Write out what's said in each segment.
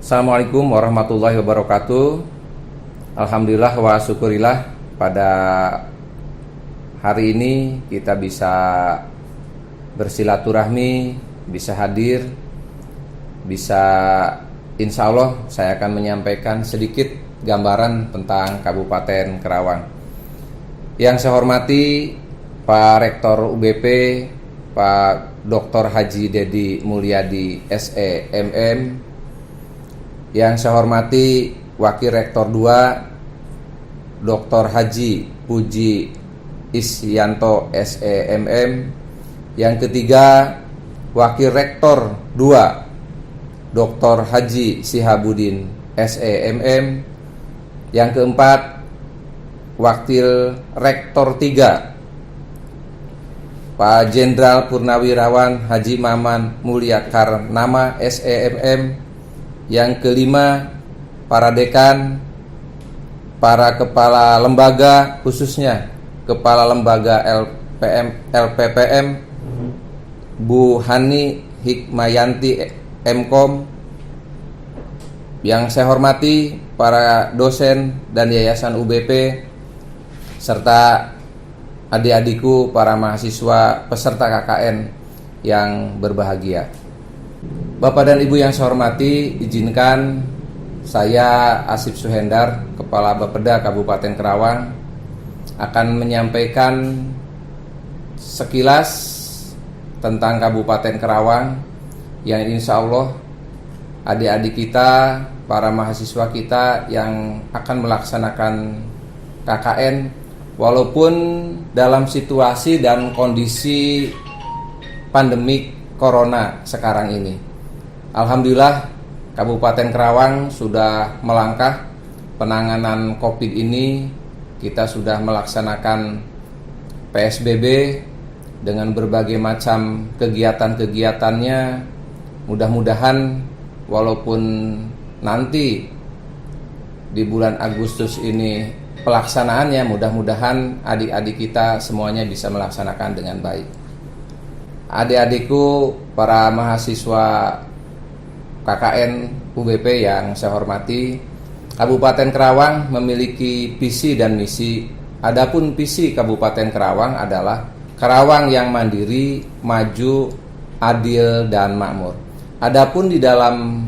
Assalamualaikum warahmatullahi wabarakatuh. Alhamdulillah wa syukurillah, pada hari ini kita bisa bersilaturahmi, bisa hadir, bisa insya Allah saya akan menyampaikan sedikit gambaran tentang Kabupaten Karawang. Yang saya hormati Pak Rektor UBP, Pak Dr. Haji Dedi Mulyadi SEMM. Yang saya hormati Wakil Rektor 2 Dr. Haji Puji Isyanto SEMM. Yang ketiga Wakil Rektor 2 Dr. Haji Sihabudin SEMM. Yang keempat Wakil Rektor 3 Pak Jenderal Purnawirawan Haji Maman Mulya Karnama SEMM. Yang kelima, para dekan, para kepala lembaga, khususnya Kepala Lembaga LPPM, Bu Hani Hikmayanti Mkom. Yang saya hormati para dosen dan yayasan UBP, serta adik-adikku para mahasiswa peserta KKN yang berbahagia. Bapak dan Ibu yang saya hormati, izinkan saya Asif Suhendar, Kepala Bapeda Kabupaten Karawang, akan menyampaikan sekilas tentang Kabupaten Karawang yang insya Allah adik-adik kita, para mahasiswa kita yang akan melaksanakan KKN walaupun dalam situasi dan kondisi pandemik Corona sekarang ini. Alhamdulillah Kabupaten Karawang sudah melangkah penanganan COVID ini. Kita sudah melaksanakan PSBB dengan berbagai macam kegiatan-kegiatannya. Mudah-mudahan walaupun nanti di bulan Agustus ini pelaksanaannya, mudah-mudahan adik-adik kita semuanya bisa melaksanakan dengan baik. Adik-adikku para mahasiswa KKN UBP yang saya hormati, Kabupaten Karawang memiliki visi dan misi. Adapun visi Kabupaten Karawang adalah Karawang yang mandiri, maju, adil, dan makmur. Adapun di dalam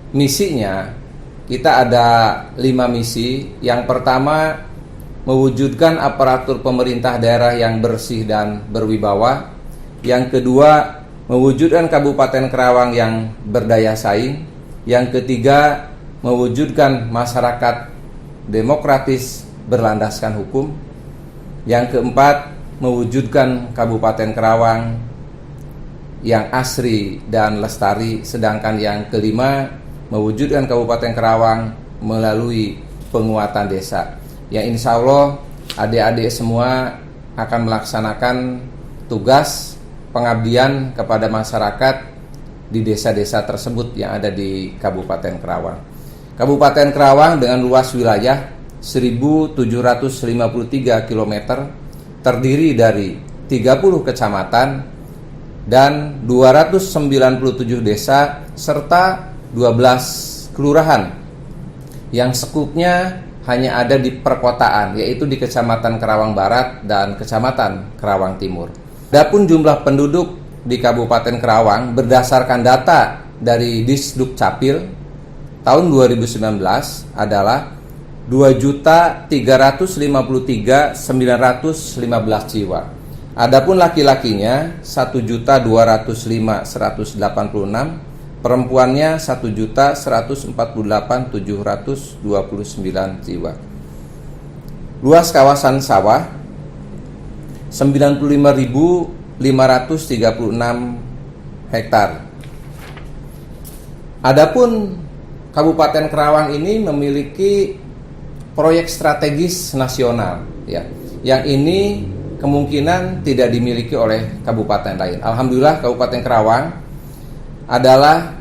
misinya, kita ada 5 misi. Yang pertama, mewujudkan aparatur pemerintah daerah yang bersih dan berwibawa. Yang kedua, mewujudkan Kabupaten Karawang yang berdaya saing. Yang ketiga, mewujudkan masyarakat demokratis berlandaskan hukum. Yang keempat, mewujudkan Kabupaten Karawang yang asri dan lestari. Sedangkan yang kelima, mewujudkan Kabupaten Karawang melalui penguatan desa. Yang insya Allah adik-adik semua akan melaksanakan tugas pengabdian kepada masyarakat di desa-desa tersebut yang ada di Kabupaten Karawang. Kabupaten Karawang dengan luas wilayah 1.753 km, terdiri dari 30 kecamatan dan 297 desa serta 12 kelurahan yang sekupnya hanya ada di perkotaan, yaitu di Kecamatan Karawang Barat dan Kecamatan Karawang Timur. Adapun jumlah penduduk di Kabupaten Karawang berdasarkan data dari Disduk Capil tahun 2019 adalah 2.353.915 jiwa. Adapun laki-lakinya 1.205.186, perempuannya 1.148.729 jiwa. Luas kawasan sawah 95.536 hektar. Adapun Kabupaten Karawang ini memiliki proyek strategis nasional, ya, yang ini kemungkinan tidak dimiliki oleh kabupaten lain. Alhamdulillah Kabupaten Karawang adalah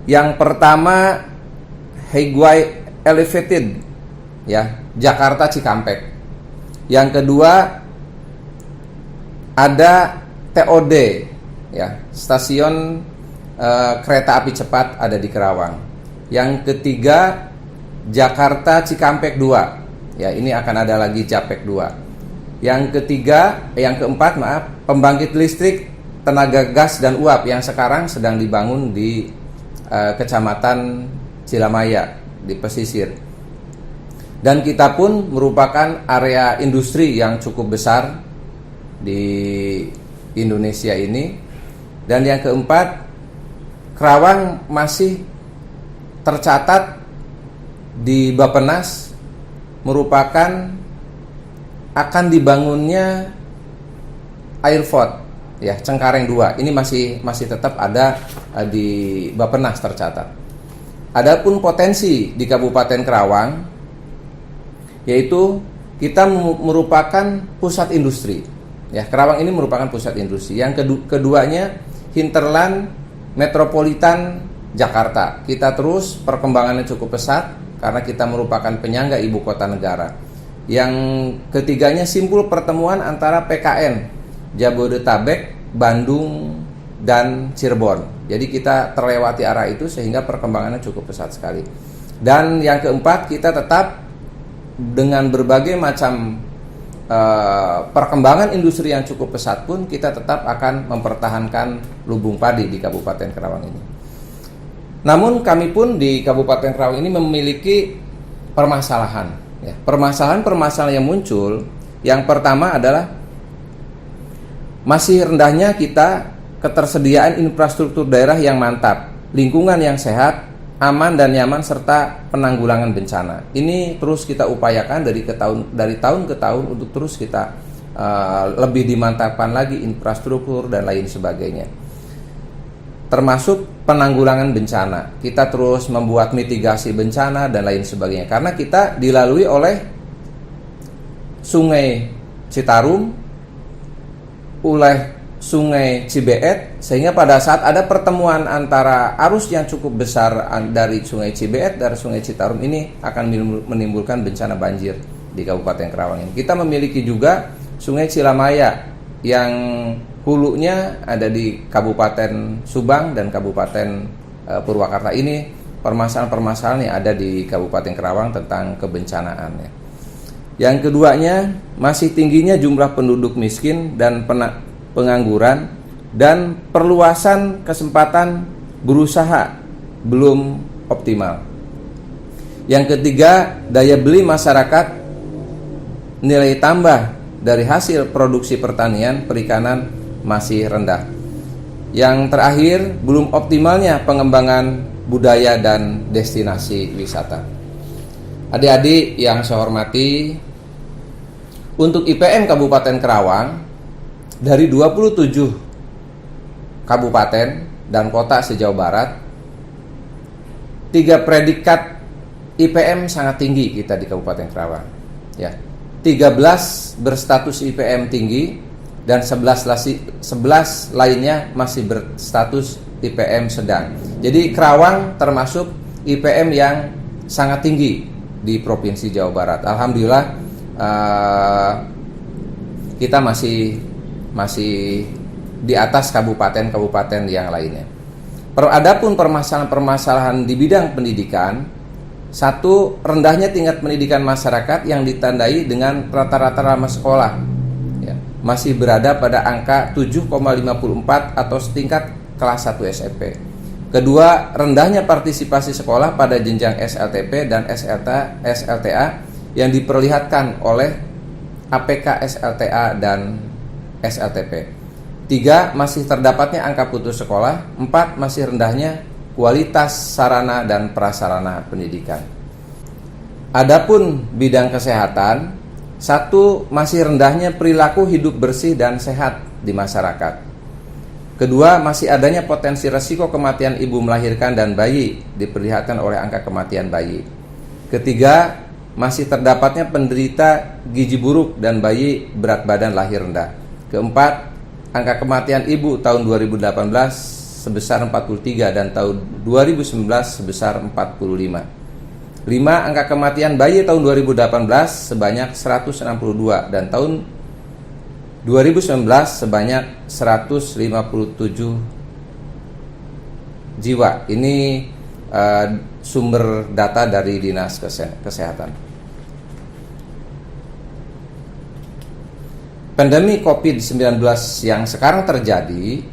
yang pertama Highway Elevated, ya, Jakarta Cikampek. Yang kedua ada TOD, ya, stasiun kereta api cepat ada di Kerawang. Yang ketiga, Jakarta Cikampek 2. Ya, ini akan ada lagi Japek 2. Yang keempat, pembangkit listrik tenaga gas dan uap yang sekarang sedang dibangun di Kecamatan Cilamaya di pesisir. Dan kita pun merupakan area industri yang cukup besar di Indonesia ini. Dan yang keempat, Kerawang masih tercatat di Bappenas merupakan akan dibangunnya airport ya, Cengkareng 2. Ini masih tetap ada di Bappenas tercatat. Adapun potensi di Kabupaten Kerawang, yaitu kita merupakan pusat industri. Ya, Kerawang ini merupakan pusat industri. Yang keduanya, hinterland metropolitan Jakarta. Kita terus perkembangannya cukup pesat karena kita merupakan penyangga ibu kota negara. Yang ketiganya, simpul pertemuan antara PKN Jabodetabek, Bandung, dan Cirebon. Jadi kita terlewati arah itu sehingga perkembangannya cukup pesat sekali. Dan yang keempat, kita tetap dengan berbagai macam perkembangan industri yang cukup pesat pun kita tetap akan mempertahankan lumbung padi di Kabupaten Kerawang ini. Namun kami pun di Kabupaten Kerawang ini memiliki permasalahan. Ya, permasalahan yang muncul, yang pertama adalah masih rendahnya kita ketersediaan infrastruktur daerah yang mantap, lingkungan yang sehat, aman dan nyaman, serta penanggulangan bencana. Ini terus kita upayakan dari tahun ke tahun untuk terus kita lebih dimantapkan lagi infrastruktur dan lain sebagainya. Termasuk penanggulangan bencana. Kita terus membuat mitigasi bencana dan lain sebagainya. Karena kita dilalui oleh Sungai Citarum, oleh Sungai Cibeet, sehingga pada saat ada pertemuan antara arus yang cukup besar dari Sungai Cibeet dan Sungai Citarum ini akan menimbulkan bencana banjir di Kabupaten Kerawang ini. Kita memiliki juga Sungai Cilamaya yang hulunya ada di Kabupaten Subang dan Kabupaten Purwakarta. Ini permasalahan-permasalahan yang ada di Kabupaten Kerawang tentang kebencanaan. Yang keduanya, masih tingginya jumlah penduduk miskin dan pengangguran, dan perluasan kesempatan berusaha belum optimal. Yang ketiga, daya beli masyarakat, nilai tambah dari hasil produksi pertanian perikanan masih rendah. Yang terakhir, belum optimalnya pengembangan budaya dan destinasi wisata. Adik-adik yang saya hormati, untuk IPM Kabupaten Kerawang, dari 27 kabupaten dan kota se-Jawa Barat, 3 predikat IPM sangat tinggi kita di Kabupaten Kerawang. Ya, 13 berstatus IPM tinggi dan 11 lainnya masih berstatus IPM sedang. Jadi Kerawang termasuk IPM yang sangat tinggi di Provinsi Jawa Barat. Alhamdulillah kita masih di atas kabupaten-kabupaten yang lainnya. Adapun permasalahan-permasalahan di bidang pendidikan, satu, rendahnya tingkat pendidikan masyarakat yang ditandai dengan rata-rata lama sekolah, ya, masih berada pada angka 7,54 atau setingkat kelas 1 SMP. Kedua, rendahnya partisipasi sekolah pada jenjang SLTP dan SLTA yang diperlihatkan oleh APK SLTA dan SLTP. 3, masih terdapatnya angka putus sekolah. 4, masih rendahnya kualitas sarana dan prasarana pendidikan. Adapun bidang kesehatan, 1, masih rendahnya perilaku hidup bersih dan sehat di masyarakat. Kedua, masih adanya potensi resiko kematian ibu melahirkan dan bayi, diperlihatkan oleh angka kematian bayi. Ketiga, masih terdapatnya penderita gizi buruk dan bayi berat badan lahir rendah. Keempat, angka kematian ibu tahun 2018 sebesar 43 dan tahun 2019 sebesar 45. 5, angka kematian bayi tahun 2018 sebanyak 162 dan tahun 2019 sebanyak 157 jiwa. Ini sumber data dari Dinas Kesehatan. Pandemi COVID-19 yang sekarang terjadi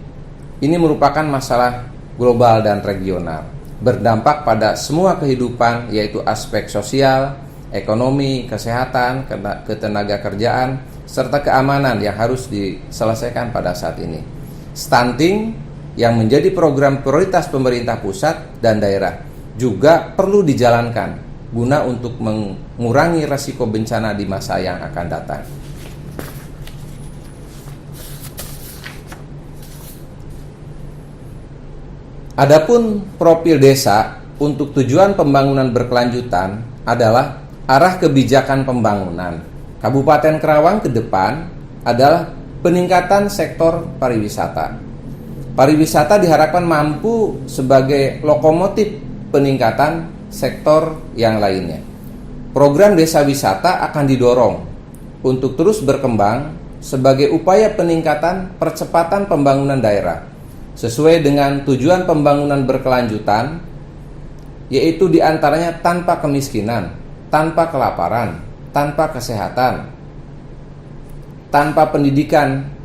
ini merupakan masalah global dan regional, berdampak pada semua kehidupan, yaitu aspek sosial, ekonomi, kesehatan, ketenaga kerjaan, serta keamanan yang harus diselesaikan pada saat ini. Stunting yang menjadi program prioritas pemerintah pusat dan daerah juga perlu dijalankan guna untuk mengurangi risiko bencana di masa yang akan datang. Adapun profil desa untuk tujuan pembangunan berkelanjutan adalah arah kebijakan pembangunan. Kabupaten Karawang ke depan adalah peningkatan sektor pariwisata. Pariwisata diharapkan mampu sebagai lokomotif peningkatan sektor yang lainnya. Program desa wisata akan didorong untuk terus berkembang sebagai upaya peningkatan percepatan pembangunan daerah sesuai dengan tujuan pembangunan berkelanjutan, yaitu diantaranya tanpa kemiskinan, tanpa kelaparan, tanpa kesehatan, tanpa pendidikan.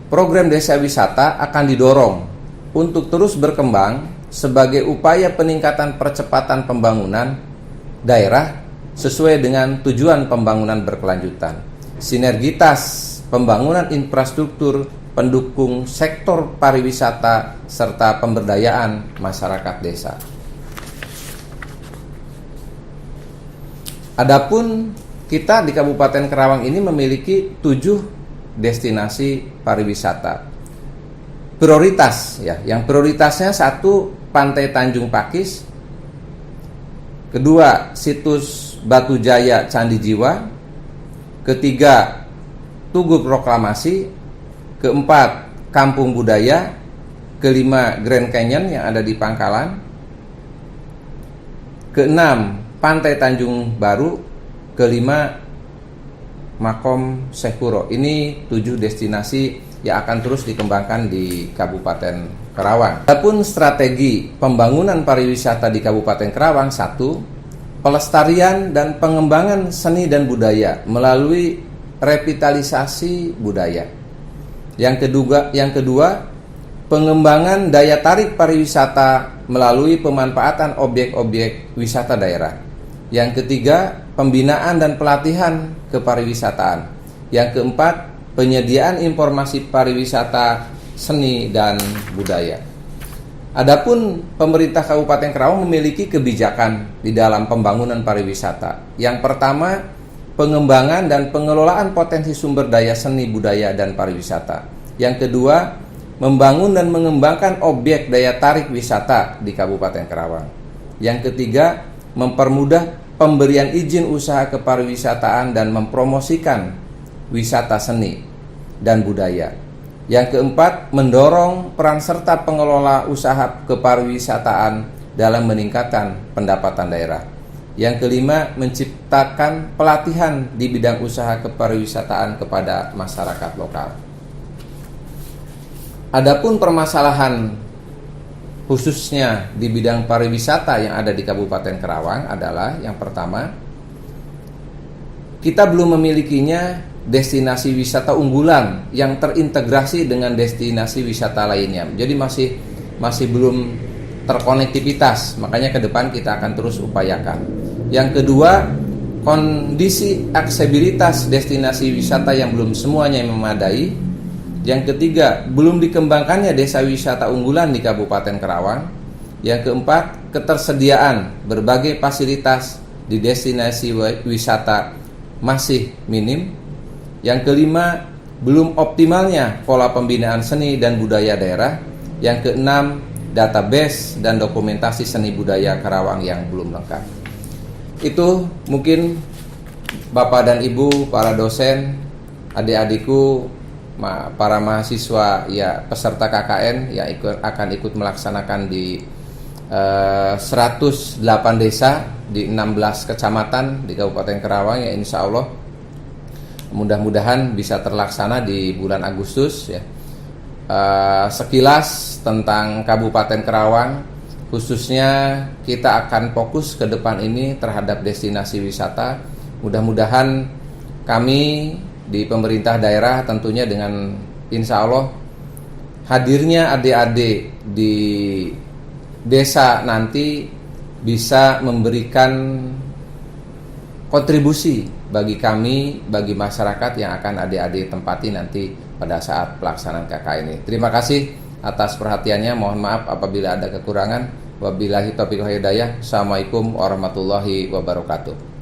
Program desa wisata akan didorong untuk terus berkembang sebagai upaya peningkatan percepatan pembangunan daerah sesuai dengan tujuan pembangunan berkelanjutan. Sinergitas pembangunan infrastruktur pendukung sektor pariwisata serta pemberdayaan masyarakat desa. Adapun kita di Kabupaten Karawang ini memiliki 7 destinasi pariwisata prioritas ya. Yang prioritasnya 1 Pantai Tanjung Pakis, kedua situs Batu Jaya Candi Jiwa, ketiga Tugu Proklamasi, keempat Kampung Budaya, kelima Grand Canyon yang ada di Pangkalan, keenam Pantai Tanjung Baru, kelima Makom Syekh Kuro. Ini 7 destinasi yang akan terus dikembangkan di Kabupaten Karawang. Adapun strategi pembangunan pariwisata di Kabupaten Karawang, 1, pelestarian dan pengembangan seni dan budaya melalui revitalisasi budaya. Yang kedua, pengembangan daya tarik pariwisata melalui pemanfaatan objek-objek wisata daerah. Yang ketiga, pembinaan dan pelatihan kepariwisataan. Yang keempat, penyediaan informasi pariwisata, seni, dan budaya. Adapun pemerintah Kabupaten Karawang memiliki kebijakan di dalam pembangunan pariwisata. Yang pertama, pengembangan dan pengelolaan potensi sumber daya seni, budaya, dan pariwisata. Yang kedua, membangun dan mengembangkan objek daya tarik wisata di Kabupaten Karawang. Yang ketiga, mempermudah pemberian izin usaha kepariwisataan dan mempromosikan wisata seni dan budaya. Yang keempat, mendorong peran serta pengelola usaha kepariwisataan dalam meningkatkan pendapatan daerah. Yang kelima, menciptakan pelatihan di bidang usaha kepariwisataan kepada masyarakat lokal. Adapun permasalahan khususnya di bidang pariwisata yang ada di Kabupaten Karawang adalah yang pertama, kita belum memilikinya destinasi wisata unggulan yang terintegrasi dengan destinasi wisata lainnya. Jadi masih belum terkonektivitas, makanya ke depan kita akan terus upayakan. Yang kedua, kondisi aksesibilitas destinasi wisata yang belum semuanya memadai. Yang ketiga, belum dikembangkannya desa wisata unggulan di Kabupaten Karawang. Yang keempat, ketersediaan berbagai fasilitas di destinasi wisata masih minim. Yang kelima, belum optimalnya pola pembinaan seni dan budaya daerah. Yang keenam, database dan dokumentasi seni budaya Karawang yang belum lengkap. Itu mungkin Bapak dan Ibu, para dosen, adik-adikku, para mahasiswa ya peserta KKN yang akan ikut melaksanakan di 108 desa di 16 kecamatan di Kabupaten Karawang ya, insya Allah mudah-mudahan bisa terlaksana di bulan Agustus ya. sekilas tentang Kabupaten Karawang. Khususnya kita akan fokus ke depan ini terhadap destinasi wisata. Mudah-mudahan kami di pemerintah daerah tentunya dengan insya Allah hadirnya adik-adik di desa nanti bisa memberikan kontribusi bagi kami, bagi masyarakat yang akan adik-adik tempati nanti pada saat pelaksanaan KK ini. Terima kasih atas perhatiannya. Mohon maaf apabila ada kekurangan. Wabillahi taufiq wal hidayah. Assalamualaikum warahmatullahi wabarakatuh.